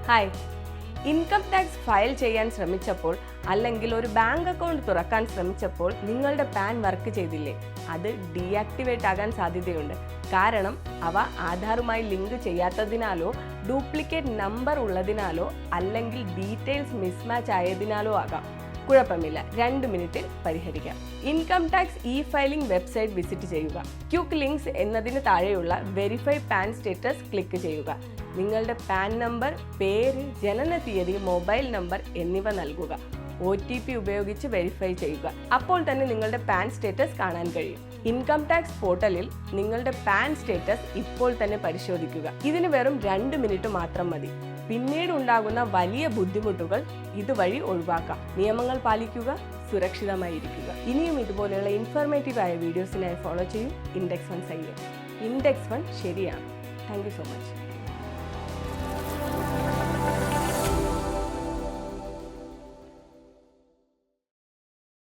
Hi, income tax file ചെയ്യാൻ ശ്രമിച്ചപ്പോൾ അല്ലെങ്കിൽ ഒരു ബാങ്ക് അക്കൗണ്ട് തുറക്കാൻ ശ്രമിച്ചപ്പോൾ നിങ്ങളുടെ പാൻ വർക്ക് ചെയ്തില്ലേ? അത് ഡീആക്ടിവേറ്റ് ആകാൻ സാധ്യതയുണ്ട്. കാരണം അവ ആധാറുമായി ലിങ്ക് ചെയ്യാത്തതിനാലോ ഡ്യൂപ്ലിക്കേറ്റ് നമ്പർ ഉള്ളതിനാലോ അല്ലെങ്കിൽ ഡീറ്റെയിൽസ് മിസ്മാച്ച് ആയതിനാലോ ആകാം. കുഴപ്പമില്ല, 2 മിനിറ്റിൽ പരിഹരിക്കാം. Income tax E filing website visit ചെയ്യുക. ക്വിക്ക് ലിങ്ക്സ് എന്നതിന് താഴെയുള്ള വെരിഫൈ പാൻ സ്റ്റേറ്റസ് ക്ലിക്ക് ചെയ്യുക. നിങ്ങളുടെ പാൻ നമ്പർ, പേര്, ജനനതീയതി, മൊബൈൽ നമ്പർ എന്നിവ നൽകുക. OTP ഉപയോഗിച്ച് വെരിഫൈ ചെയ്യുക. അപ്പോൾ തന്നെ നിങ്ങളുടെ പാൻ സ്റ്റേറ്റസ് കാണാൻ കഴിയും. ഇൻകം ടാക്സ് പോർട്ടലിൽ നിങ്ങളുടെ പാൻ സ്റ്റേറ്റസ് ഇപ്പോൾ തന്നെ പരിശോധിക്കുക. ഇതിന് വെറും 2 മിനിറ്റ് മാത്രം മതി. പിന്നീട് ഉണ്ടാകുന്ന വലിയ ബുദ്ധിമുട്ടുകൾ ഇതുവഴി ഒഴിവാക്കാം. നിയമങ്ങൾ പാലിക്കുക, സുരക്ഷിതമായിരിക്കുക. ഇനിയും ഇതുപോലെയുള്ള ഇൻഫോർമേറ്റീവായ വീഡിയോസിനായി ഫോളോ ചെയ്യൂ ഇൻഡെക്സ് 1 സൈറ്റ്. ഇൻഡെക്സ് 1 ശരിയാണ്. Thank you so much.